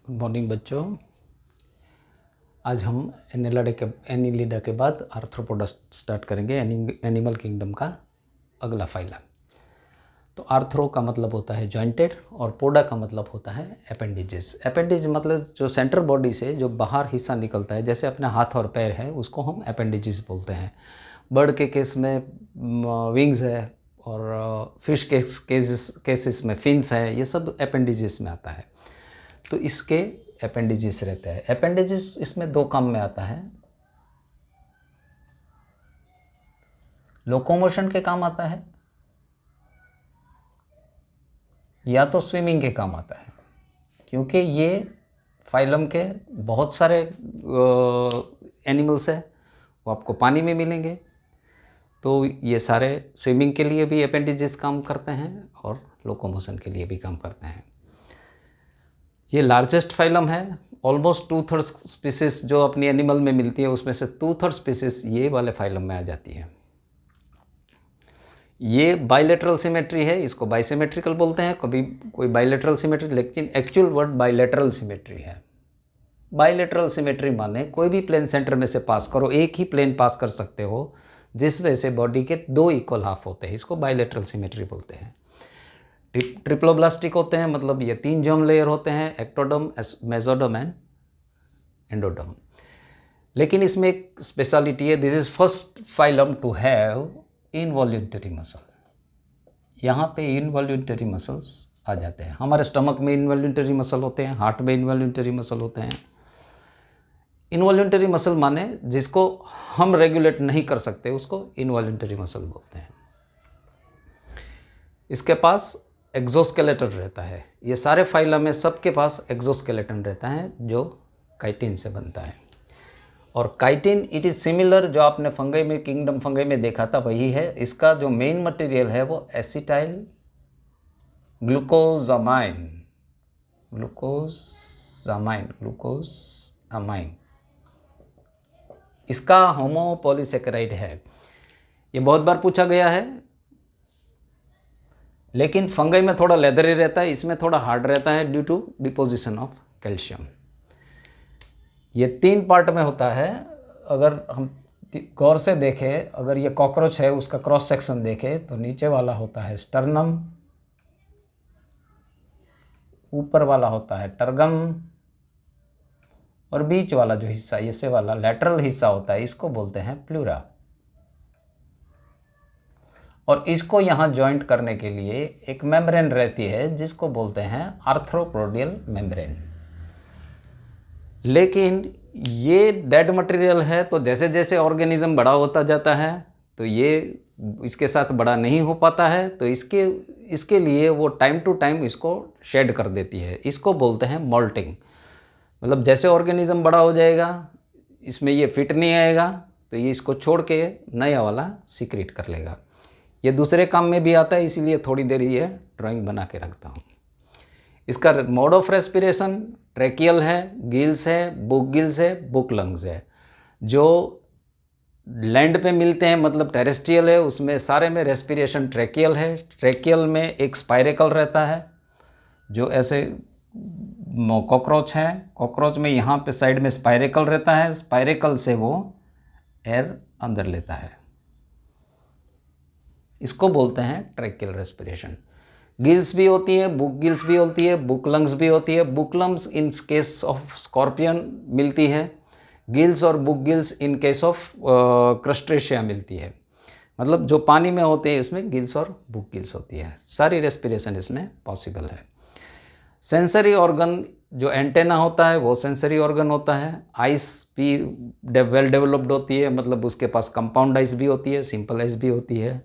Good morning बच्चों। आज हम एनिलिडा के बाद आर्थ्रोपोडा स्टार्ट करेंगे, एनिमल किंगडम का अगला फाइलम। तो आर्थ्रो का मतलब होता है जॉइंटेड और पोडा का मतलब होता है अपेंडिजेस। अपेंडिज मतलब जो सेंट्रल बॉडी से जो बाहर हिस्सा निकलता है, जैसे अपने हाथ और पैर है, उसको हम अपेंडिजेस बोलते हैं। बर्ड के केस में विंग्स है और फिश के केसेस में फिन्स है, ये सब अपेंडिजेस में आता है। तो इसके अपेंडिजेस रहते हैं। अपेंडिजेस इसमें दो काम में आता है। लोकोमोशन के काम आता है या तो स्विमिंग के काम आता है, क्योंकि ये फाइलम के बहुत सारे एनिमल्स हैं, वो आपको पानी में मिलेंगे। तो ये सारे स्विमिंग के लिए भी अपेंडिजेस काम करते हैं और लोकोमोशन के लिए भी काम करते हैं। ये लार्जेस्ट फाइलम है। ऑलमोस्ट 2/3 स्पीसीज जो अपनी एनिमल में मिलती है, उसमें से 2/3 स्पीसीज ये वाले फाइलम में आ जाती है। ये बाइलेटरल सिमेट्री है, इसको बाइसिमेट्रिकल बोलते हैं, कभी कोई बाइलेटरल सिमेट्री, लेकिन एक्चुअल वर्ड बाइलेटरल सिमेट्री है। बाइलेटरल सिमेट्री माने कोई भी प्लेन सेंटर में से पास करो, एक ही प्लेन पास कर सकते हो, जिस वजह से बॉडी के 2 इक्वल हाफ होते हैं, इसको बाइलेटरल सिमेट्री बोलते हैं। ट्रिप्लोब्लास्टिक होते हैं, मतलब ये 3 जर्म लेयर होते हैं, एक्टोडर्म, मेसोडर्म एंड एंडोडर्म। लेकिन इसमें एक स्पेशलिटी है, this is first phylum to have involuntary muscle. यहाँ पे इनवॉल्यूंटरी मसल्स आ जाते हैं। हमारे स्टमक में इनवॉल्यूंटरी मसल होते हैं, हार्ट में इनवॉल्यूंटरी मसल होते हैं। इनवॉल्यूंटरी मसल माने जिसको हम रेगुलेट नहीं कर सकते, उसको इनवॉल्यूंटरी मसल बोलते हैं। इसके पास एक्सोस्केलेटन रहता है। ये सारे फाइलम में सबके पास एक्सोस्केलेटन रहता है, जो काइटिन से बनता है। और काइटिन इट इज़ सिमिलर, जो आपने फंगई में, किंगडम फंगई में देखा था, वही है। इसका जो मेन मटेरियल है वो एसिटाइल ग्लूकोजामाइन, इसका होमोपॉलीसेकेराइड है। ये बहुत बार पूछा गया है, लेकिन फंगई में थोड़ा लेदरी रहता है, इसमें थोड़ा हार्ड रहता है due to deposition of calcium. ये 3 पार्ट में होता है। अगर हम गौर से देखें, अगर ये कॉकरोच है, उसका क्रॉस सेक्शन देखें, तो नीचे वाला होता है स्टर्नम, ऊपर वाला होता है टर्गम, और बीच वाला जो हिस्सा, ये से वाला लैटरल हिस्सा होता है, इसको बोलते हैं प्लूरा। और इसको यहाँ जॉइंट करने के लिए एक मेम्ब्रेन रहती है, जिसको बोलते हैं आर्थ्रोपोडियल मेम्ब्रेन। लेकिन ये डेड मटेरियल है, तो जैसे जैसे ऑर्गेनिज्म बड़ा होता जाता है, तो ये इसके साथ बड़ा नहीं हो पाता है, तो इसके लिए वो टाइम टू टाइम इसको शेड कर देती है। इसको बोलते हैं मोल्टिंग। मतलब जैसे ऑर्गेनिज्म बड़ा हो जाएगा, इसमें ये फिट नहीं आएगा, तो ये इसको छोड़ के नया वाला सीक्रेट कर लेगा। ये दूसरे काम में भी आता है, इसीलिए थोड़ी देर ये ड्राइंग बना के रखता हूँ। इसका मोड ऑफ रेस्पिरेशन ट्रैकियल है, गिल्स है, बुक गिल्स है, बुक लंग्स है। जो लैंड पे मिलते हैं, मतलब टेरेस्ट्रियल है, उसमें सारे में रेस्पिरेशन ट्रैकियल है। ट्रैकियल में एक स्पाइरेकल रहता है, जो ऐसे कॉकरोच है, कॉकरोच में यहाँ पे साइड में स्पाइरेकल रहता है, स्पाइरेकल से वो एयर अंदर लेता है, इसको बोलते हैं ट्रैकियल रेस्पिरेशन। गिल्स भी होती है, बुक गिल्स भी होती है, बुक लंग्स भी होती है। Book lungs in case of scorpion मिलती है, गिल्स और book gills in case of crustacea मिलती है। मतलब जो पानी में होते हैं, इसमें गिल्स और बुक गिल्स होती है। सारी रेस्पिरेशन इसमें पॉसिबल है। सेंसरी ऑर्गन, जो एंटेना होता है, वो सेंसरी ऑर्गन होता है। आइस भी वेल डेवलप्ड होती है, मतलब उसके पास कंपाउंड आइस भी होती है, सिंपल आइस भी होती है।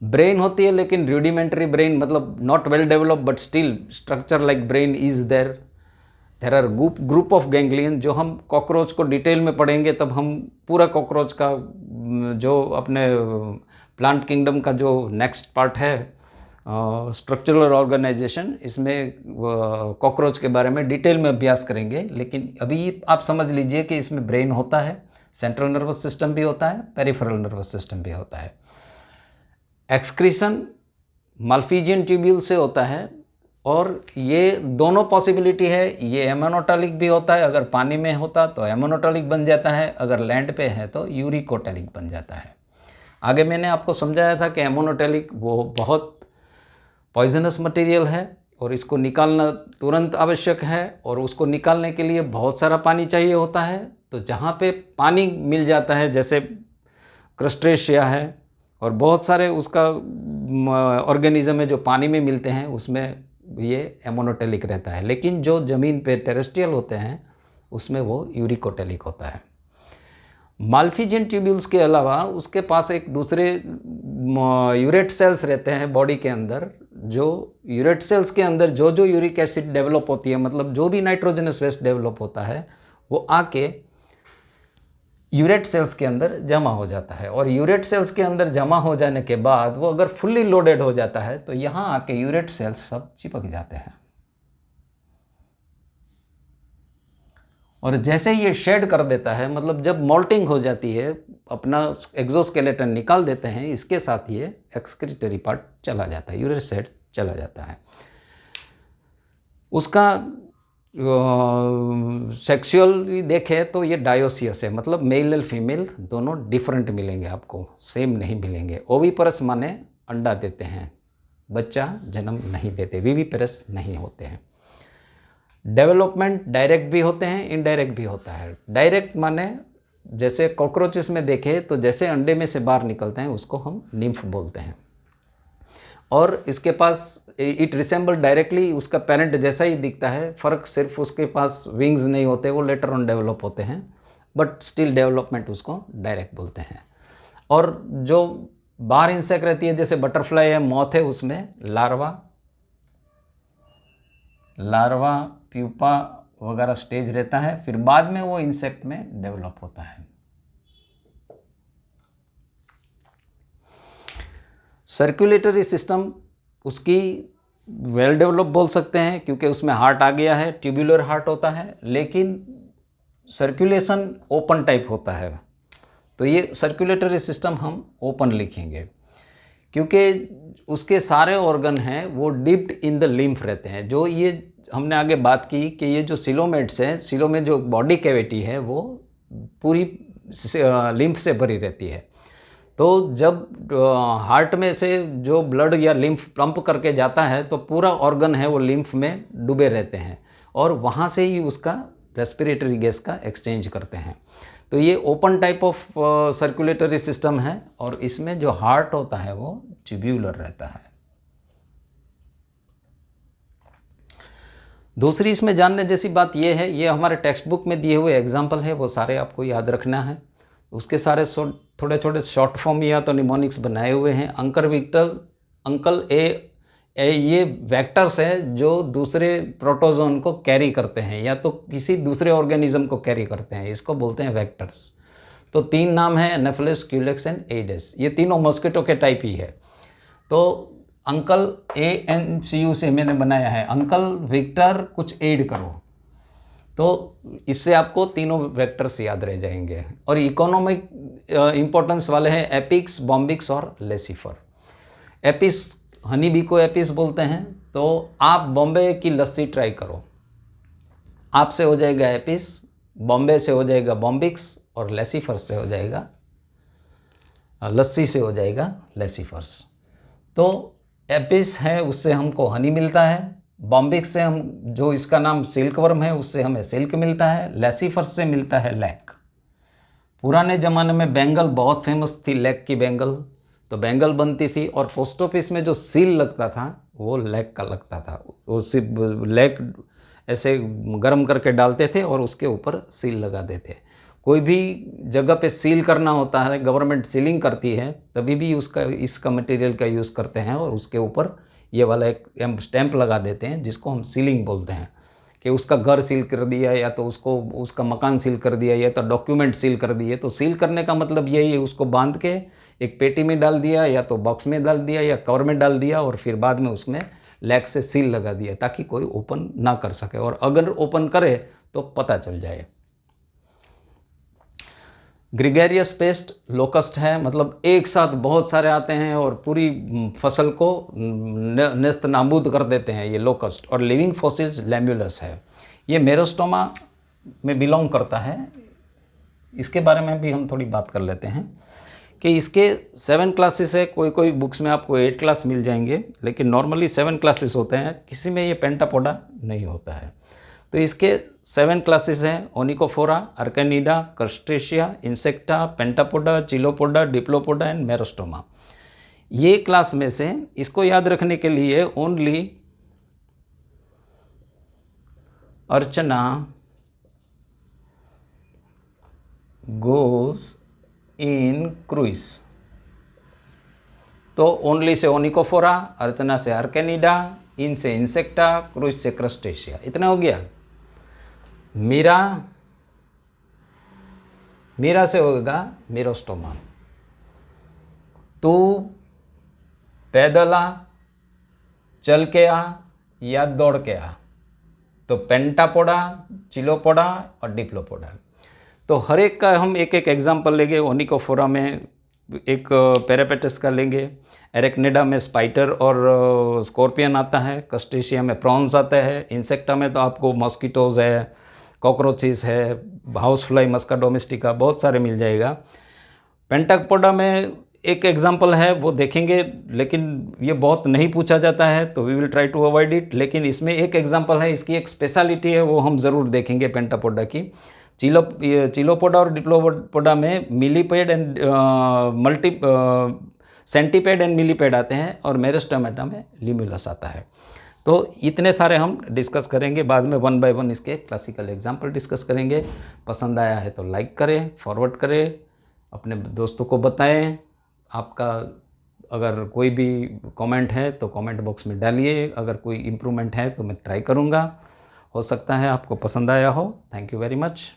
ब्रेन होती है, लेकिन रूडिमेंट्री ब्रेन, मतलब not well developed, but still structure like brain is there are group of ganglion. जो हम कॉकरोच को डिटेल में पढ़ेंगे, तब हम पूरा कॉकरोच का, जो अपने प्लांट किंगडम का जो नेक्स्ट पार्ट है, स्ट्रक्चरल ऑर्गेनाइजेशन, इसमें कॉकरोच के बारे में डिटेल में अभ्यास करेंगे। लेकिन अभी आप समझ लीजिए कि इसमें ब्रेन होता है, सेंट्रल नर्वस सिस्टम भी होता है, पेरिफेरल नर्वस सिस्टम भी होता है। एक्सक्रीशन माल्फिजियन ट्यूब्यूल से होता है, और ये दोनों पॉसिबिलिटी है, ये एमोनोटैलिक भी होता है, अगर पानी में होता तो एमोनोटैलिक बन जाता है, अगर लैंड पे है तो यूरिकोटैलिक बन जाता है। आगे मैंने आपको समझाया था कि एमोनोटैलिक वो बहुत पॉइजनस मटेरियल है और इसको निकालना तुरंत आवश्यक है, और उसको निकालने के लिए बहुत सारा पानी चाहिए होता है। तो जहाँ पे पानी मिल जाता है, जैसे क्रस्टेशिया है और बहुत सारे उसका ऑर्गेनिज्म है जो पानी में मिलते हैं, उसमें ये एमोनोटैलिक रहता है। लेकिन जो ज़मीन पे टेरेस्ट्रियल होते हैं उसमें वो यूरिकोटैलिक होता है। माल्फिजियन ट्यूब्यूल्स के अलावा उसके पास एक दूसरे यूरेट सेल्स रहते हैं बॉडी के अंदर, जो यूरेट सेल्स के अंदर जो जो यूरिक एसिड डेवलप होती है, मतलब जो भी नाइट्रोजनस वेस्ट डेवलप होता है, वो आके यूरेट सेल्स के अंदर जमा हो जाता है। और यूरेट सेल्स के अंदर जमा हो जाने के बाद वो अगर फुल्ली लोडेड हो जाता है तो यहाँ आके यूरेट सेल्स सब चिपक जाते हैं। और जैसे ये शेड कर देता है, मतलब जब मोल्टिंग हो जाती है, अपना एक्सोस्केलेटन निकाल देते हैं, इसके साथ ये एक्सक्रीटरी पार्ट चला जाता है, यूरेट सेड चला जाता है। उसका सेक्सुअली देखें तो ये डायोसियस है, मतलब मेल और फीमेल दोनों डिफरेंट मिलेंगे, आपको सेम नहीं मिलेंगे। ओविपरस माने अंडा देते हैं, बच्चा जन्म नहीं देते, विविपेरस नहीं होते हैं। डेवलपमेंट डायरेक्ट भी होते हैं, इनडायरेक्ट भी होता है। डायरेक्ट माने जैसे कॉकरोचेस में देखें तो जैसे अंडे में से बाहर निकलते हैं उसको हम निम्फ बोलते हैं, और इसके पास इट रिसेंबल डायरेक्टली उसका पेरेंट जैसा ही दिखता है। फ़र्क सिर्फ उसके पास विंग्स नहीं होते, वो लेटर ऑन डेवलप होते हैं, बट स्टिल डेवलपमेंट उसको डायरेक्ट बोलते हैं। और जो बाहर इंसेक्ट रहती है जैसे बटरफ्लाई है, मॉथ है, उसमें लार्वा प्यूपा वगैरह स्टेज रहता है, फिर बाद में वो इंसेक्ट में डेवलप होता है। सर्कुलेटरी सिस्टम उसकी वेल डेवलप बोल सकते हैं क्योंकि उसमें हार्ट आ गया है, ट्यूबुलर हार्ट होता है, लेकिन सर्कुलेशन ओपन टाइप होता है। तो ये सर्कुलेटरी सिस्टम हम ओपन लिखेंगे क्योंकि उसके सारे ऑर्गन हैं वो डिप्ड इन द लिम्फ रहते हैं। जो ये हमने आगे बात की कि ये जो सिलोमेट्स हैं, सिलो में जो बॉडी कैविटी है वो पूरी लिम्फ से भरी रहती है। तो जब हार्ट में से जो ब्लड या लिम्फ पंप करके जाता है तो पूरा ऑर्गन है वो लिम्फ में डूबे रहते हैं, और वहाँ से ही उसका रेस्पिरेटरी गैस का एक्सचेंज करते हैं। तो ये open type of circulatory system है, और इसमें जो हार्ट होता है वो ट्यूब्यूलर रहता है। दूसरी इसमें जानने जैसी बात ये है, ये हमारे टेक्स्ट बुक में दिए हुए एग्जाम्पल है, वो सारे आपको याद रखना है। उसके सारे थोड़े थोड़े शॉर्ट फॉर्म या तो निमोनिक्स बनाए हुए हैं। अंकल ये वेक्टर्स है जो दूसरे प्रोटोजोन को कैरी करते हैं या तो किसी दूसरे ऑर्गेनिज्म को कैरी करते हैं, इसको बोलते हैं वेक्टर्स। तो 3 नाम है, एनाफिलिस, क्यूलेक्स एंड एडिस। ये तीनों मॉस्किटो के टाइप ही है। तो अंकल ANCU से मैंने बनाया है, अंकल विक्टर कुछ एड करो, तो इससे आपको तीनों वेक्टर्स याद रह जाएंगे। और इकोनॉमिक इम्पोर्टेंस वाले हैं एपिक्स, बॉम्बिक्स और लेसिफर। एपिस, हनी बी को एपिस बोलते हैं। तो आप बॉम्बे की लस्सी ट्राई करो, आपसे हो जाएगा एपिस, बॉम्बे से हो जाएगा बॉम्बिक्स, और लेसिफर से हो जाएगा, लस्सी से हो जाएगा लेसिफर्स। तो एपिस है उससे हमको हनी मिलता है, बॉम्बिक्स से हम जो इसका नाम सिल्क वर्म है उससे हमें सिल्क मिलता है, लेसिफर्स से मिलता है लैक। पुराने ज़माने में बेंगल बहुत फेमस थी, लैक की बेंगल, तो बेंगल बनती थी, और पोस्ट ऑफिस में जो सील लगता था वो लैक का लगता था। वो लैक ऐसे गर्म करके डालते थे और उसके ऊपर सील लगाते थे। कोई भी जगह पे सील करना होता है, गवर्नमेंट सीलिंग करती है, तभी भी इसका मटेरियल का यूज़ करते हैं, और उसके ऊपर ये वाला एक स्टैंप लगा देते हैं जिसको हम सीलिंग बोलते हैं, कि उसका घर सील कर दिया या तो उसका मकान सील कर दिया या तो डॉक्यूमेंट सील कर दिए। तो सील करने का मतलब यही है, उसको बांध के एक पेटी में डाल दिया या तो बॉक्स में डाल दिया या कवर में डाल दिया, और फिर बाद में उसमें लैक से सील लगा दिया ताकि कोई ओपन ना कर सके, और अगर ओपन करे तो पता चल जाए। ग्रिगेरियस पेस्ट लोकस्ट है, मतलब एक साथ बहुत सारे आते हैं और पूरी फसल को नेस्त नाबूद कर देते हैं, ये लोकस्ट। और लिविंग फॉसिल्स लेम्युलस है, ये मेरोस्टोमा में बिलोंग करता है। इसके बारे में भी हम थोड़ी बात कर लेते हैं कि इसके 7 क्लासेस है। कोई कोई बुक्स में आपको 8 क्लास मिल जाएंगे, लेकिन नॉर्मली 7 क्लासेस होते हैं, किसी में ये पेंटापोडा नहीं होता है। तो इसके 7 क्लासेस हैं: Onychophora, Arachnida, Crustacea, Insecta, Pentapoda, Chilopoda, Diplopoda and Merostoma. ये क्लास में से इसको याद रखने के लिए ओनली अर्चना गोज इन क्रूइज। तो ओनली से ओनिकोफोरा, अर्चना से अर्केनिडा, इन से इंसेक्टा, क्रूइज से क्रस्टेशिया। इतना हो गया। मीरा से होगा मेरोस्टोमा। तू पैदल आ, चल के आ या दौड़ के आ, तो पेंटापोडा, चिलोपोडा और डिप्लोपोडा। तो हर एक का हम एक एक एग्जाम्पल लेंगे। ओनिकोफोरा में एक पेरापेटस का लेंगे, एरेक्निडा में स्पाइटर और स्कॉर्पियन आता है, क्रस्टेशिया में प्रॉन्स आता है, इंसेक्टा में तो आपको मॉस्किटोज है, कॉकरोचेस है, हाउस फ्लाई, मस्का डोमेस्टिका, बहुत सारे मिल जाएगा। पेंटापोडा में एक एग्जाम्पल है, वो देखेंगे, लेकिन ये बहुत नहीं पूछा जाता है, तो we will try to avoid it. लेकिन इसमें एक एग्जाम्पल है, इसकी एक स्पेशलिटी है, वो हम ज़रूर देखेंगे पेंटापोडा की। चिलोपोडा और डिप्लोपोडा में millipede and centipede and millipede आते हैं, और मेरोस्टोमा में लिम्युलस आता है। तो इतने सारे हम डिस्कस करेंगे, बाद में 1 बाय 1 इसके क्लासिकल एग्जाम्पल डिस्कस करेंगे। पसंद आया है तो लाइक करें, फॉरवर्ड करें, अपने दोस्तों को बताएं। आपका अगर कोई भी कमेंट है तो कमेंट बॉक्स में डालिए, अगर कोई इम्प्रूवमेंट है तो मैं ट्राई करूँगा। हो सकता है आपको पसंद आया हो। Thank you very much.